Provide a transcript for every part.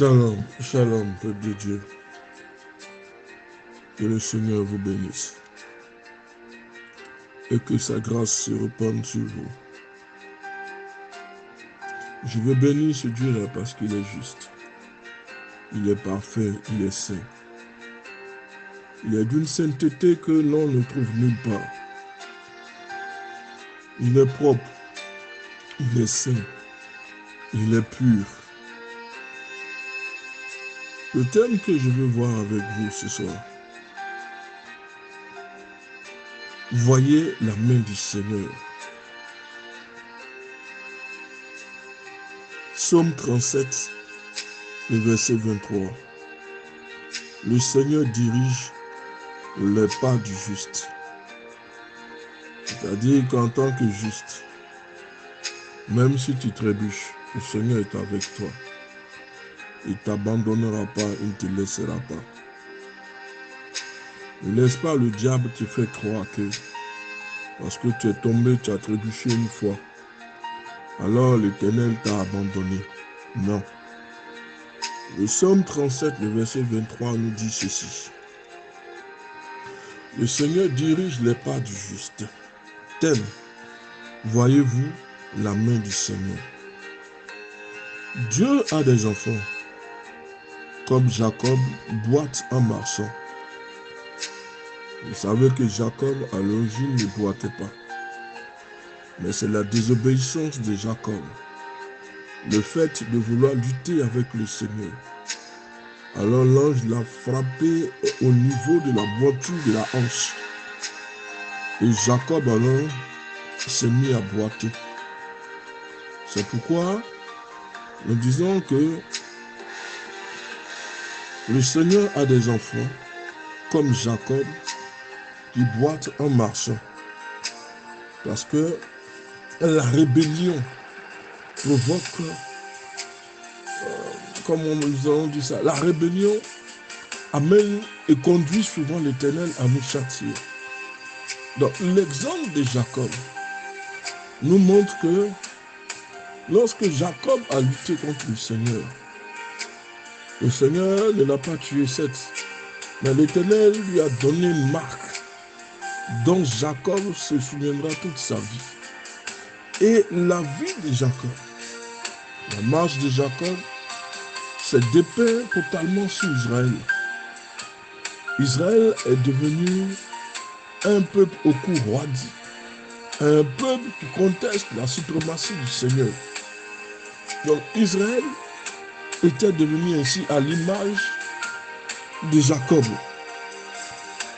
Shalom, shalom, peuple de Dieu. Que le Seigneur vous bénisse et que sa grâce se répande sur vous. Je veux bénir ce Dieu-là parce qu'il est juste. Il est parfait, il est saint. Il est d'une sainteté que l'on ne trouve nulle part. Il est propre, il est saint, il est pur. Le thème que je veux voir avec vous ce soir, voyez la main du Seigneur. Psaume 37, le verset 23. Le Seigneur dirige les pas du juste. C'est-à-dire qu'en tant que juste, même si tu trébuches, le Seigneur est avec toi. Il ne t'abandonnera pas, il ne te laissera pas. Ne laisse pas le diable te faire croire que parce que tu es tombé, tu as trébuché une fois, alors l'Éternel t'a abandonné. Non. Le Psaume 37, le verset 23 nous dit ceci. Le Seigneur dirige les pas du juste. Tel, voyez-vous, la main du Seigneur. Dieu a des enfants, comme Jacob boite en marchant. Vous savez que Jacob, à l'origine, ne boitait pas. Mais c'est la désobéissance de Jacob, le fait de vouloir lutter avec le Seigneur. Alors l'ange l'a frappé au niveau de la boiture de la hanche. Et Jacob alors s'est mis à boiter. C'est pourquoi nous disons que le Seigneur a des enfants, comme Jacob, qui boitent en marchant. Parce que la rébellion provoque, comme nous avons dit ça, la rébellion amène et conduit souvent l'Éternel à nous châtier. Donc l'exemple de Jacob nous montre que lorsque Jacob a lutté contre le Seigneur ne l'a pas tué, certes, mais l'Éternel lui a donné une marque dont Jacob se souviendra toute sa vie. Et la vie de Jacob, la marche de Jacob, s'est dépeint totalement sur Israël. Israël est devenu un peuple au cou roidi, un peuple qui conteste la suprématie du Seigneur. Donc Israël était devenu ainsi à l'image de Jacob.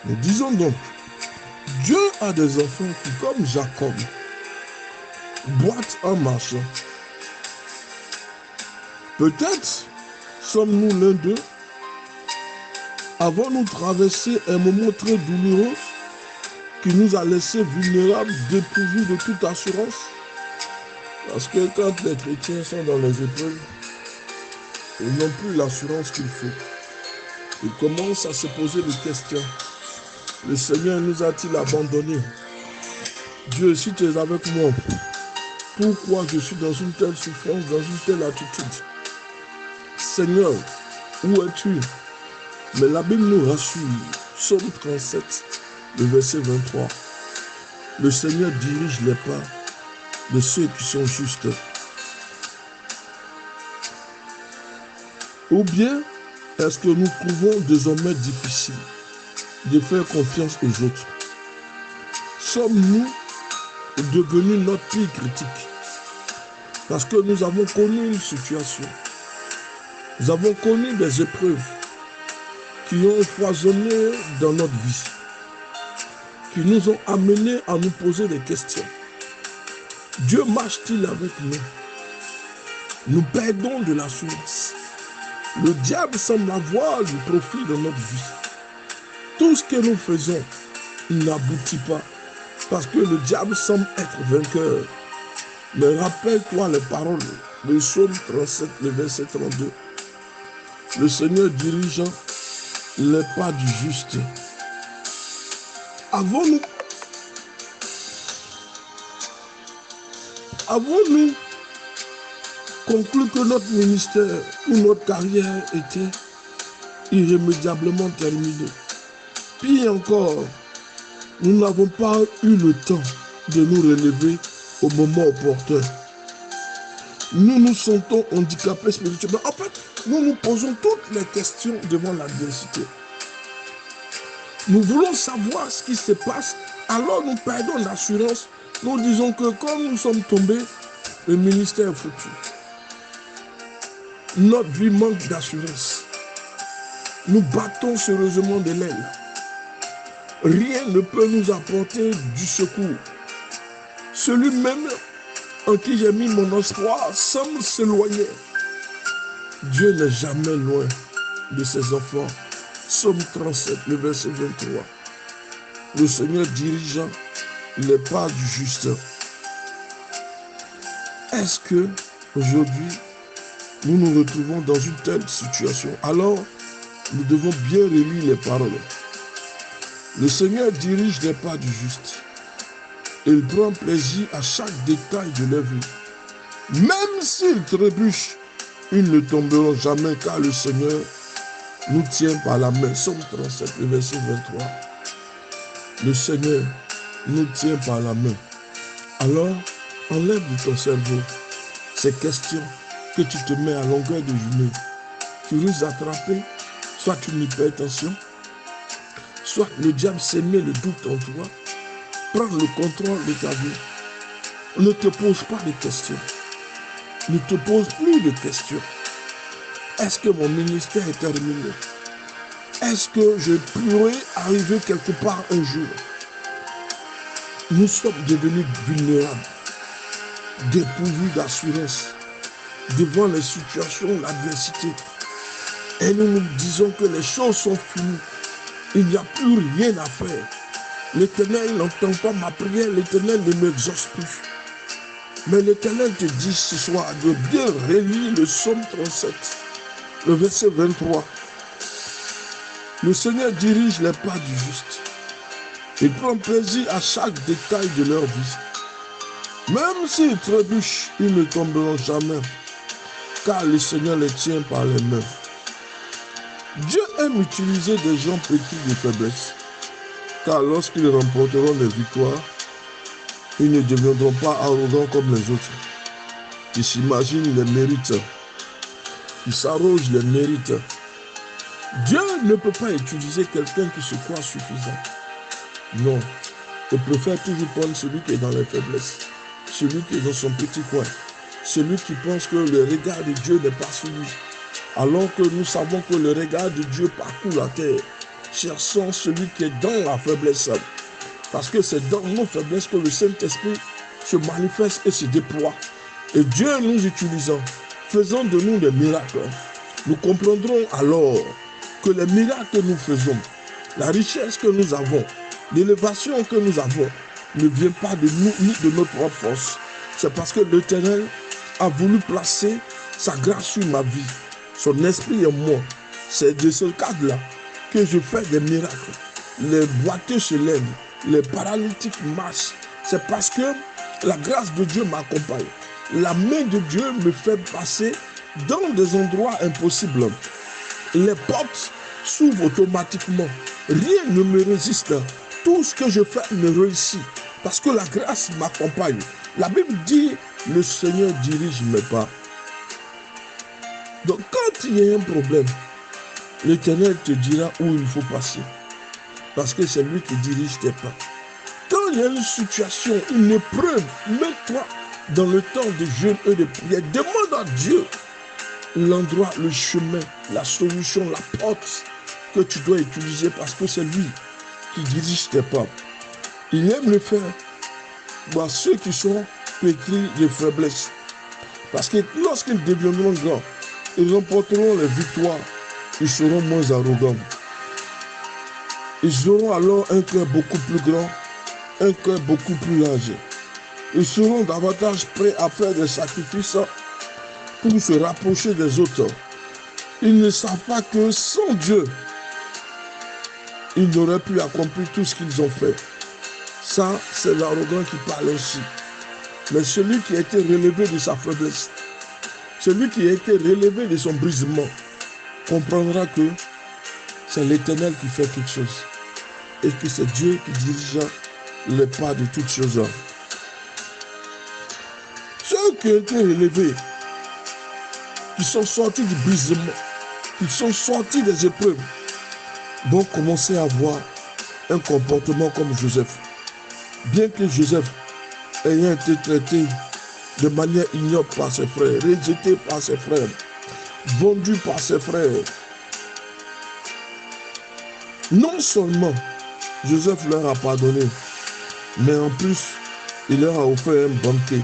Nous disons donc, Dieu a des enfants qui, comme Jacob, boitent en marchant. Peut-être sommes-nous l'un d'eux. Avons-nous traversé un moment très douloureux qui nous a laissés vulnérables, dépourvus de toute assurance? Parce que quand les chrétiens sont dans les épreuves, ils n'ont plus l'assurance qu'il faut. Ils commencent à se poser des questions. Le Seigneur nous a-t-il abandonnés? Dieu, si tu es avec moi, pourquoi je suis dans une telle souffrance, dans une telle attitude? Seigneur, où es-tu? Mais la Bible nous rassure. Psaume 37, le verset 23. Le Seigneur dirige les pas de ceux qui sont justes. Ou bien, est-ce que nous trouvons désormais difficile de faire confiance aux autres? Sommes-nous devenus notre pire critique? Parce que nous avons connu une situation. Nous avons connu des épreuves qui ont foisonné dans notre vie, qui nous ont amenés à nous poser des questions. Dieu marche-t-il avec nous? Nous perdons de l'assurance. Le diable semble avoir du profit dans notre vie. Tout ce que nous faisons n'aboutit pas parce que le diable semble être vainqueur. Mais rappelle-toi les paroles de Psaume 37, le verset 32. Le Seigneur dirige les pas du juste. Avons-nous conclut que notre ministère ou notre carrière était irrémédiablement terminée. Pire encore, nous n'avons pas eu le temps de nous relever au moment opportun. Nous nous sentons handicapés spirituellement. En fait, nous nous posons toutes les questions devant l'adversité. Nous voulons savoir ce qui se passe, alors nous perdons l'assurance. Nous disons que comme nous sommes tombés, le ministère est foutu. Notre vie manque d'assurance. Nous battons sérieusement de l'aile. Rien ne peut nous apporter du secours. Celui même en qui j'ai mis mon espoir semble s'éloigner. Dieu n'est jamais loin de ses enfants. Psaume 37, le verset 23. Le Seigneur dirige les pas du juste. Est-ce que aujourd'hui nous nous retrouvons dans une telle situation? Alors, nous devons bien relire les paroles. Le Seigneur dirige les pas du juste. Il prend plaisir à chaque détail de leur vie. Même s'ils trébuchent, ils ne tomberont jamais car le Seigneur nous tient par la main. Psaume 37, le verset 23. Le Seigneur nous tient par la main. Alors, enlève de ton cerveau ces questions que tu te mets à longueur de journée. Tu risques d'attraper soit une hypertension, soit le diable s'émet le doute en toi. Prends le contrôle de ta vie. Ne te pose pas de questions. Ne te pose plus de questions. Est-ce que mon ministère est terminé? Est-ce que je pourrais arriver quelque part un jour? Nous sommes devenus vulnérables, dépourvus d'assurance devant les situations, l'adversité. Et nous nous disons que les choses sont finies. Il n'y a plus rien à faire. L'Éternel n'entend pas ma prière, l'Éternel ne m'exauce plus. Mais l'Éternel te dit ce soir de bien relire le psaume 37, le verset 23. Le Seigneur dirige les pas du juste. Il prend plaisir à chaque détail de leur vie. Même s'ils trébuchent, ils ne tomberont jamais, car le Seigneur les tient par les mains. Dieu aime utiliser des gens petits de faiblesse, car lorsqu'ils remporteront les victoires, ils ne deviendront pas arrogants comme les autres. Ils s'imaginent les mérites, ils s'arrogent les mérites. Dieu ne peut pas utiliser quelqu'un qui se croit suffisant. Non, il préfère toujours prendre celui qui est dans les faiblesses, celui qui est dans son petit coin, celui qui pense que le regard de Dieu n'est pas sur lui. Alors que nous savons que le regard de Dieu parcourt la terre, cherchant celui qui est dans la faiblesse. Parce que c'est dans nos faiblesses que le Saint-Esprit se manifeste et se déploie. Et Dieu nous utilisant, faisant de nous des miracles, nous comprendrons alors que les miracles que nous faisons, la richesse que nous avons, l'élévation que nous avons, ne vient pas de nous ni de notre propre force. C'est parce que l'Éternel a voulu placer sa grâce sur ma vie, son esprit en moi. C'est de ce cadre-là que je fais des miracles. Les boiteux se lèvent, les paralytiques marchent. C'est parce que la grâce de Dieu m'accompagne. La main de Dieu me fait passer dans des endroits impossibles. Les portes s'ouvrent automatiquement. Rien ne me résiste. Tout ce que je fais me réussit. Parce que la grâce m'accompagne. La Bible dit, le Seigneur dirige mes pas. Donc quand il y a un problème, l'Éternel te dira où il faut passer. Parce que c'est lui qui dirige tes pas. Quand il y a une situation, une épreuve, mets-toi dans le temps de jeûne et de prière. Demande à Dieu l'endroit, le chemin, la solution, la porte que tu dois utiliser parce que c'est lui qui dirige tes pas. Il aime le faire. Bah, ceux qui sont pétris de faiblesse. Parce que lorsqu'ils deviendront grands, ils remporteront les victoires. Ils seront moins arrogants. Ils auront alors un cœur beaucoup plus grand, un cœur beaucoup plus large. Ils seront davantage prêts à faire des sacrifices pour se rapprocher des autres. Ils ne savent pas que sans Dieu, ils n'auraient pu accomplir tout ce qu'ils ont fait. Ça, c'est l'arrogant qui parle aussi. Mais celui qui a été relevé de sa faiblesse, celui qui a été relevé de son brisement comprendra que c'est l'Éternel qui fait toutes choses et que c'est Dieu qui dirige les pas de toutes choses. Ceux qui ont été relevés, qui sont sortis du brisement, qui sont sortis des épreuves, vont commencer à avoir un comportement comme Joseph. Bien que Joseph ayant été traité de manière ignoble par ses frères, rejeté par ses frères, vendu par ses frères, non seulement Joseph leur a pardonné, mais en plus, il leur a offert un banquet.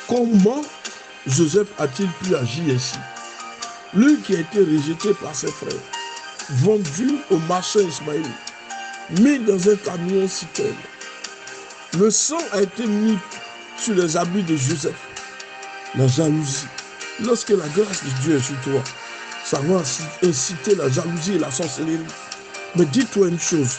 Comment Joseph a-t-il pu agir ainsi? Lui qui a été rejeté par ses frères, vendu au marchand Ismaël, mis dans un camion citerne. Le sang a été mis sur les habits de Joseph. La jalousie. Lorsque la grâce de Dieu est sur toi, ça va inciter la jalousie et la sorcellerie. Mais dis-toi une chose,